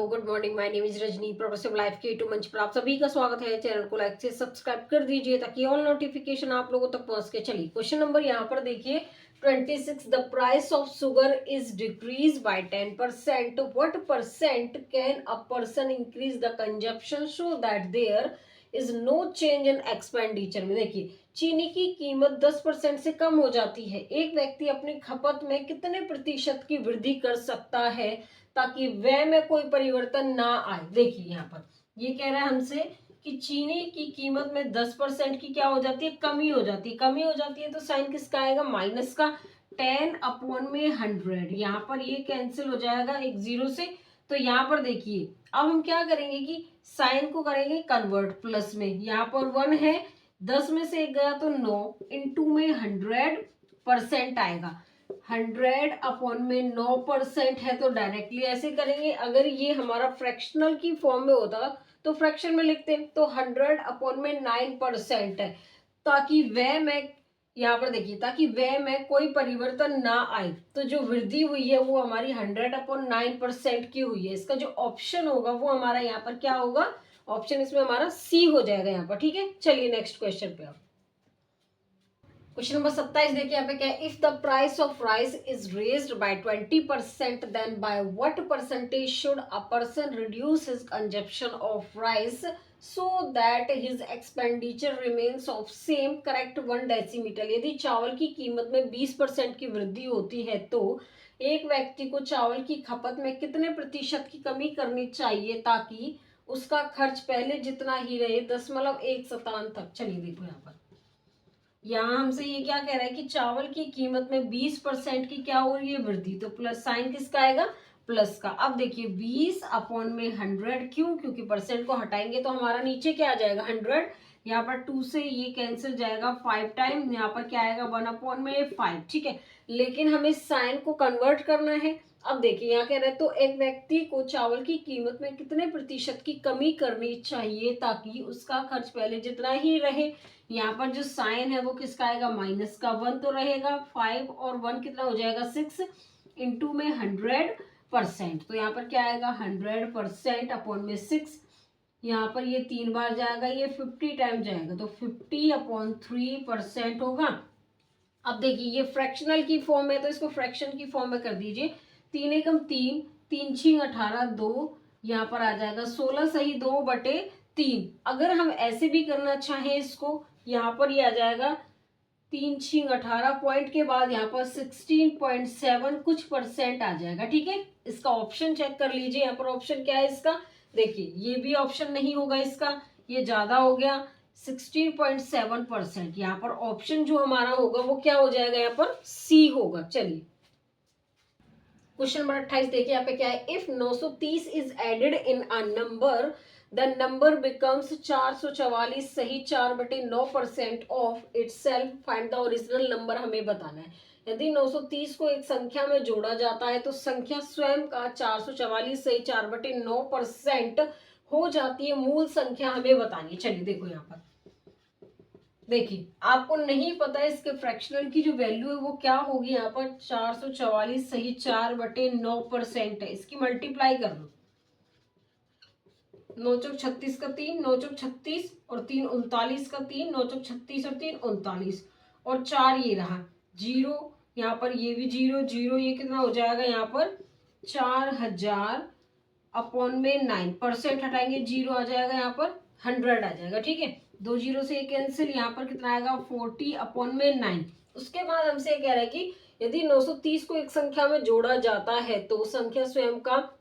Hello good morning, my name is Rajni, progressive life के YouTube मंच पर आप सभी का स्वागत है। चैनल को लाइक से सब्सक्राइब कर दीजिए ताकि ऑल नोटिफिकेशन आप लोगों तक पहुंच के। चलिए क्वेश्चन नंबर यहाँ पर देखिए 26, the price of sugar is decrease by 10%, what percent can a person increase the consumption so that there is no change in expenditure. में देखिए चीनी की कीमत 10% से कम हो जाती है, एक व्यक्ति अपनी खपत में कितने प्रतिशत की वृद्धि कर सकता है ताकि व्यय में कोई परिवर्तन ना आए। देखिए यहाँ पर ये कह रहा है हमसे कि चीनी की कीमत में 10% की क्या हो जाती है, कमी हो जाती है। कमी हो जाती है तो साइन किसका आएगा, माइनस का। 10/100 यहाँ पर ये कैंसिल हो जाएगा एक जीरो से। तो यहाँ पर देखिए अब हम क्या करेंगे कि साइन को करेंगे कन्वर्ट प्लस में। यहाँ पर 1 है, 10 में से 1 गया तो 9, इंटू में 100% आएगा। 100/9% है तो डायरेक्टली ऐसे करेंगे। अगर ये हमारा फ्रैक्शनल की फॉर्म में होता तो फ्रैक्शन में लिखते, तो 100/9% है ताकि व्यय में, यहाँ पर देखिए, ताकि व्यय में कोई परिवर्तन ना आए। तो जो वृद्धि हुई है वो हमारी 100/9% की हुई है। इसका जो ऑप्शन होगा वो हमारा यहाँ पर क्या होगा, ऑप्शन इसमें हमारा सी हो जाएगा यहाँ पर। ठीक है, चलिए नेक्स्ट क्वेश्चन पे। क्वेश्चन नंबर 27 देखिए यहाँ पे क्या है, if the price of rice is raised by 20% then by what percentage should a person reduce his consumption of rice so that his expenditure remains of same, correct 1 decimetre. यदि चावल की कीमत में 20% की वृद्धि होती है तो एक व्यक्ति को चावल की खपत में कितने प्रतिशत की कमी करनी चाहिए ताकि उसका खर्च पहले जितना ही रहे, 10.1 तक। चलिए देखो यहाँ पर, यहाँ हमसे ये क्या कह रहा है कि चावल की कीमत में 20% की क्या हो रही है, वृद्धि। तो प्लस साइन किसका आएगा, प्लस का। अब देखिए 20/100 क्यों, क्योंकि परसेंट को हटाएंगे तो हमारा नीचे क्या आ जाएगा 100। यहाँ पर 2 से ये कैंसिल जाएगा 5 टाइम, यहाँ पर क्या आएगा 1/5। ठीक है, लेकिन हमें साइन को कन्वर्ट करना है। अब देखिए यहाँ कह रहे हैं तो एक व्यक्ति को चावल की कीमत में कितने प्रतिशत की कमी करनी चाहिए ताकि उसका खर्च पहले जितना ही रहे। यहाँ पर जो साइन है वो किसका आएगा, माइनस का। 1 तो रहेगा, 5 और 1 कितना हो जाएगा 6, इंटू में 100%। तो यहाँ पर क्या आएगा 100%/6। यहाँ पर ये 3 बार जाएगा, ये 50 टाइम जाएगा तो 50/3% होगा। अब देखिए ये फ्रैक्शनल की फॉर्म है तो इसको फ्रैक्शन की फॉर्म में कर दीजिए। 3 एकम 3, 3 छीं 18, 2 यहाँ पर आ जाएगा 16 सही 2/3। अगर हम ऐसे भी करना चाहें इसको, यहाँ पर ये आ जाएगा 3 छीं 18, पॉइंट के बाद यहाँ पर 16.7 कुछ परसेंट आ जाएगा। ठीक है, इसका ऑप्शन चेक कर लीजिए। यहाँ पर ऑप्शन क्या है इसका, देखिए ये भी ऑप्शन नहीं होगा इसका, ये ज्यादा हो गया 16.7%। यहाँ पर ऑप्शन जो हमारा होगा वो क्या हो जाएगा, यहाँ पर सी होगा। चलिए क्वेश्चन नंबर 28 देखिए यहाँ पे क्या है, if 930 is added in a number the number becomes 444 सही 4/9% of itself, find the original number. हमें बताना है यदि 930 को एक संख्या में जोड़ा जाता है तो संख्या स्वयं का 444 सही 4/9% हो जाती है। मूल संख्या हमें बतानी है। चलिए देखो यहाँ पर देखिए, आपको नहीं पता है इसके फ्रैक्शनल की जो वैल्यू है वो क्या होगी। यहाँ पर 444 सही 4/9% है, इसकी मल्टीप्लाई कर लो। 9 चौक 36 का 3, 9 चौक 36 और 3 39 का 3, 9 चौक 36 और 3 39 और 4 ये रहा जीरो, यहाँ पर ये भी जीरो जीरो, ये कितना हो जाएगा यहाँ पर 4000/9। हटाएंगे जीरो आ जाएगा यहाँ पर 100 आ जाएगा। ठीक है, 2 जीरो से एक कैंसिल, यहाँ पर कितना आएगा 40/9। उसके बाद हमसे कह रहा है कि यदि 930 को एक संख्या में जोड़ा जाता है तो संख्या स्वयं का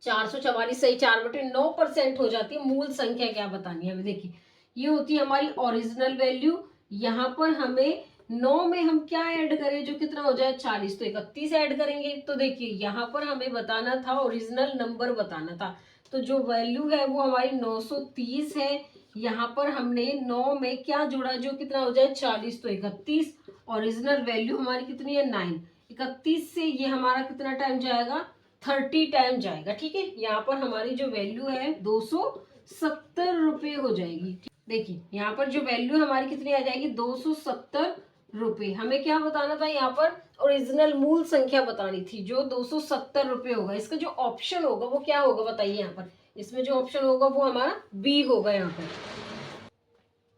444 सही 4/9% हो जाती है। मूल संख्या क्या बतानी है हमें, देखिए ये होती है हमारी ओरिजिनल वैल्यू। यहाँ पर हमें 9 में हम क्या ऐड करें जो कितना हो जाए 40, तो 31 ऐड करेंगे। तो देखिए यहाँ पर हमें बताना था ओरिजिनल नंबर बताना था, तो जो वैल्यू है वो हमारी 930 है। यहाँ पर हमने 9 में क्या जोड़ा जो कितना हो जाए 40, तो 31। ओरिजिनल वैल्यु हमारी कितनी है 9, 31 से ये हमारा कितना टाइम जाएगा 30 टाइम जाएगा। ठीक है, यहाँ पर हमारी जो वैल्यू है 270 रुपये हो जाएगी। देखिए यहाँ पर जो वैल्यू हमारी कितनी आ जाएगी 270 रुपए। हमें क्या बताना था यहाँ पर, ओरिजिनल मूल संख्या बतानी थी जो 270 रुपए होगा। इसका जो ऑप्शन होगा वो क्या होगा बताइए यहाँ पर, इसमें जो ऑप्शन होगा वो हमारा बी होगा यहाँ पर।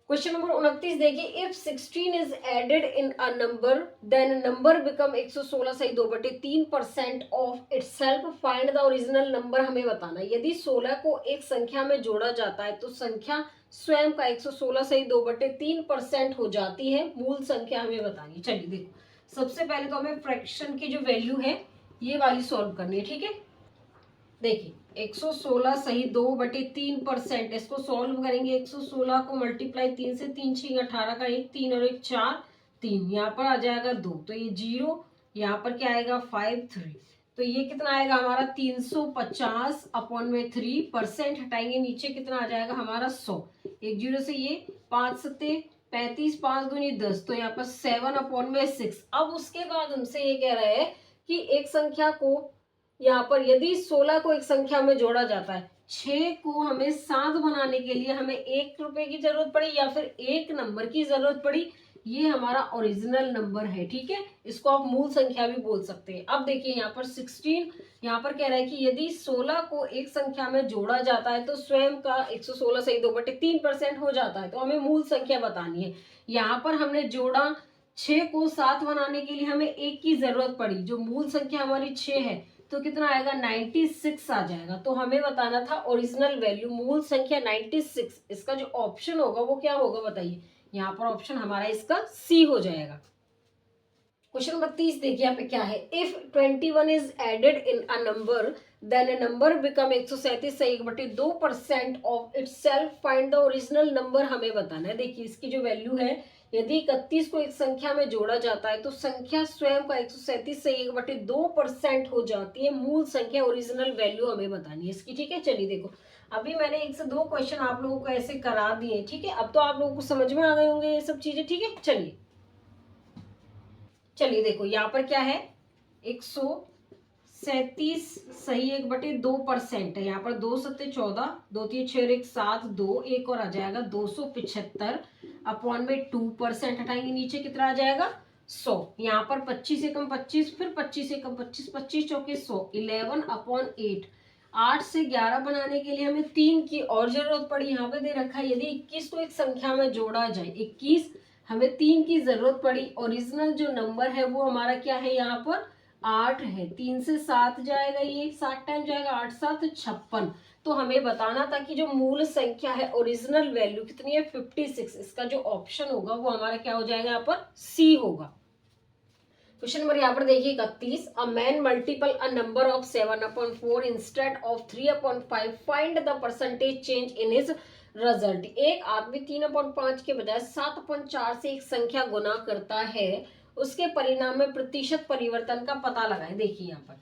क्वेश्चन नंबर 29 देखिए, if 16 is added in a number then number become 116 सही 2/3% of itself, find the original number. हमें बताना है यदि 16 को एक संख्या में जोड़ा जाता है तो संख्या स्वयं का 116 सही 2/3% हो जाती है। मूल संख्या हमें बतानी है। चलिए देखो, सबसे पहले तो हमें फ्रैक्शन की जो वैल्यू है ये वाली सॉल्व करनी है, ठीक है। देखिए 116 सही 2/3%, इसको सॉल्व करेंगे। 116 को मल्टीप्लाई 3 से, 3 6 18 का 1 3 और 1 4 3, यहाँ पर आ जाएगा 2, तो ये 0, यहाँ पर क्या आएगा 5 3, तो ये कितना आएगा हमारा 350 अपॉन में 3%, हटाएंगे नीचे कितना आ जाएगा हमारा 100, एक जीरो से ये 5 सत्ते 35, 5 दूनी 10, तो यहाँ पर 7 अपॉन में 6। अब उसके बाद हमसे ये कह रहा है कि एक संख्या को यहाँ पर यदि 16 को एक संख्या में जोड़ा जाता है, 6 को हमें 7 बनाने के लिए हमें 1 रुपए की जरूरत पड़ी या फिर एक नंबर की जरूरत पड़ी। ये हमारा ओरिजिनल नंबर है, ठीक है। इसको आप मूल संख्या भी बोल सकते हैं। अब देखिए यहाँ पर 16, यहाँ पर कह रहा है कि यदि 16 को एक संख्या में जोड़ा जाता है तो स्वयं का 116 सही 2/3% हो जाता है, तो हमें मूल संख्या बतानी है। यहाँ पर हमने जोड़ा 6 को 7 बनाने के लिए हमें 1 की जरूरत पड़ी, जो मूल संख्या हमारी 6 है, तो कितना आएगा 96 आ जाएगा। तो हमें बताना था ओरिजिनल वैल्यू मूल संख्या 96। इसका जो ऑप्शन होगा वो क्या होगा बताइए, यहाँ पर ऑप्शन हमारा इसका सी हो जाएगा। क्वेश्चन नंबर 30 देखिए यहाँ पे क्या है, if 21 is added in a number then a number become 137 सही 1/2% of itself, find the original number. हमें बताना है। देखिए इसकी जो वैल्यू है, यदि 31 को एक संख्या में जोड़ा जाता है तो संख्या स्वयं का 137 से 1/2% हो जाती है। मूल संख्या ओरिजिनल वैल्यू हमें बतानी है इसकी, ठीक है। चलिए देखो, अभी मैंने 1 से 2 क्वेश्चन आप लोगों को ऐसे करा दिए, ठीक है। अब तो आप लोगों को समझ में आ गए होंगे ये सब चीजें, ठीक है। चलिए देखो यहाँ पर क्या है, 137 सही 1/2% है। यहाँ पर 2 सत्ते 14, 2 3 6 1 7 2, एक और आ जाएगा 275 अपॉन में 2%, हटाएंगे नीचे कितना आ जाएगा 100। यहाँ पर 25 एकम 25, फिर 25 एकम 25, 25 चौके 100, 11 अपॉन 8। 8 से 11 बनाने के लिए हमें 3 की और जरूरत पड़ी। यहाँ पे दे रखा है यदि 21 को एक संख्या में जोड़ा जाए, 21 हमें 3 की जरूरत पड़ी। ओरिजिनल जो नंबर है वो हमारा क्या है, यहाँ पर 8 है। 3 से 7 जाएगा, ये 7 टाइम जाएगा, 8 7 56। तो हमें बताना था कि जो मूल संख्या है ओरिजिनल वैल्यू कितनी है 56। इसका जो ऑप्शन होगा वो हमारा क्या हो जाएगा, यहाँ पर सी होगा। क्वेश्चन नंबर यहाँ पर देखिए 31, a man multiple a number of 7/4 instead of 3/5, find the percentage change in his result. एक आदमी 3/5 के बजाय 7/4 से एक संख्या गुना करता है, उसके परिणाम में प्रतिशत परिवर्तन का पता लगाएं। देखिए यहाँ पर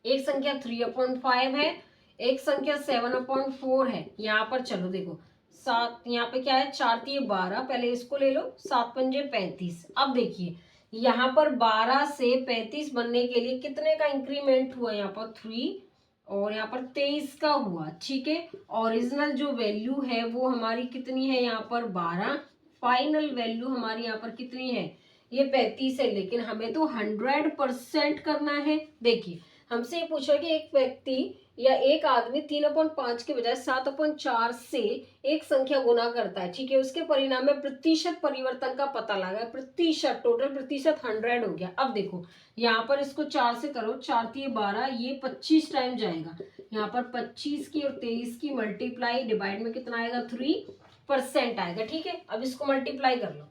एक संख्या 3/5 है, एक संख्या 7/4 है। यहाँ पर चलो देखो, 7 यहाँ पे क्या है, 4 3 12, पहले इसको ले लो, 7 पंजे 35। अब देखिए यहाँ पर 12 से 35 बनने के लिए कितने का इंक्रीमेंट हुआ, यहाँ पर 3 और यहाँ पर 23 का हुआ, ठीक है। ओरिजिनल जो वैल्यू है वो हमारी कितनी है, यहाँ पर 12। फाइनल वैल्यू हमारी यहाँ पर कितनी है, ये 35 है, लेकिन हमें तो 100% करना है। देखिए हमसे ये पूछा कि एक व्यक्ति या एक आदमी 3/5 के बजाय 7/4 से एक संख्या गुना करता है, ठीक है। उसके परिणाम में प्रतिशत परिवर्तन का पता लगा। प्रतिशत, टोटल प्रतिशत 100 हो गया। अब देखो यहाँ पर इसको 4 से करो, 4 3 12, ये 25 टाइम जाएगा। यहाँ पर 25 की और 23 की मल्टीप्लाई डिवाइड में कितना आएगा, 3% आएगा, ठीक है। अब इसको मल्टीप्लाई कर लो,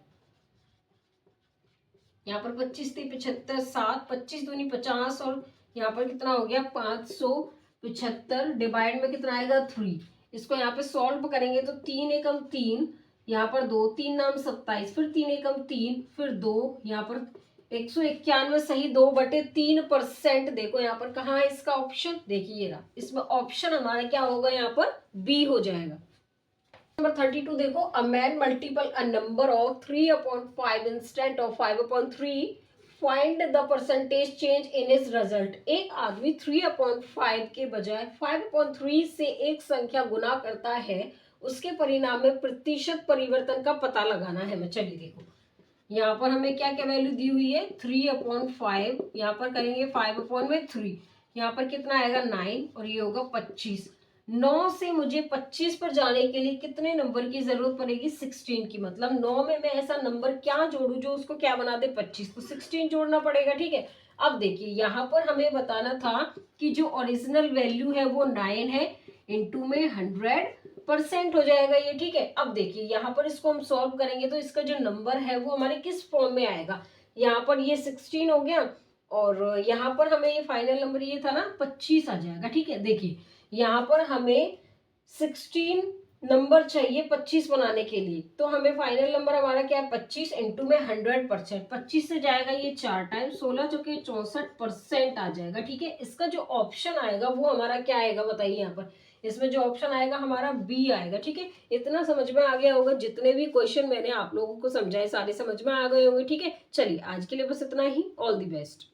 यहाँ पर 25 3 75, 7 25 दूनी 50 और यहाँ पर कितना हो गया 575, डिवाइड में कितना आएगा 3। इसको यहाँ पे सॉल्व करेंगे तो 3 एकम 3, यहाँ पर 2 3 नाम 27, फिर 3 एकम 3, फिर 2, यहाँ पर 191 सही 2/3%। देखो यहाँ पर कहाँ है इसका ऑप्शन, देखिएगा इसमें ऑप्शन हमारा क्या होगा, यहाँ पर बी हो जाएगा। नंबर 32 देखो, a man multiple a number of 3/5 instead of 5/3, find the percentage change in his result. एक आदमी 3/5 के बजाय 5/3 से एक संख्या गुना करता है, उसके परिणाम में प्रतिशत परिवर्तन का पता लगाना है हमें। चलिए देखो यहाँ पर हमें क्या क्या वैल्यू दी हुई है 3/5, यहाँ पर करेंगे 5/3, यहाँ पर कितना आएगा 9 और ये होगा 25। 9 से मुझे 25 पर जाने के लिए कितने नंबर की जरूरत पड़ेगी 16 की, मतलब 9 में मैं ऐसा नंबर क्या जोड़ू जो उसको क्या बना दे 25, तो 16 जोड़ना पड़ेगा। ठीक है, अब देखिए यहाँ पर हमें बताना था कि जो ओरिजिनल वैल्यू है वो 9 है, इनटू में 100% हो जाएगा ये। ठीक है, अब देखिए यहाँ पर इसको हम सॉल्व करेंगे तो इसका जो नंबर है वो हमारे किस फॉर्म में आएगा, यहाँ पर ये 16 हो गया और यहाँ पर हमें ये फाइनल नंबर ये था ना 25 आ जाएगा। ठीक है, देखिए यहाँ पर हमें 16 नंबर चाहिए 25 बनाने के लिए, तो हमें फाइनल नंबर हमारा क्या है 25 इंटू में 100%, 25 से जाएगा ये 4 टाइम 16 जो कि 64% आ जाएगा। ठीक है, इसका जो ऑप्शन आएगा वो हमारा क्या आएगा बताइए, यहाँ पर इसमें जो ऑप्शन आएगा हमारा बी आएगा। ठीक है, इतना समझ में आ गया होगा, जितने भी क्वेश्चन मैंने आप लोगों को समझाए सारे समझ में आ गए होंगे। ठीक है, चलिए आज के लिए बस इतना ही। All the best.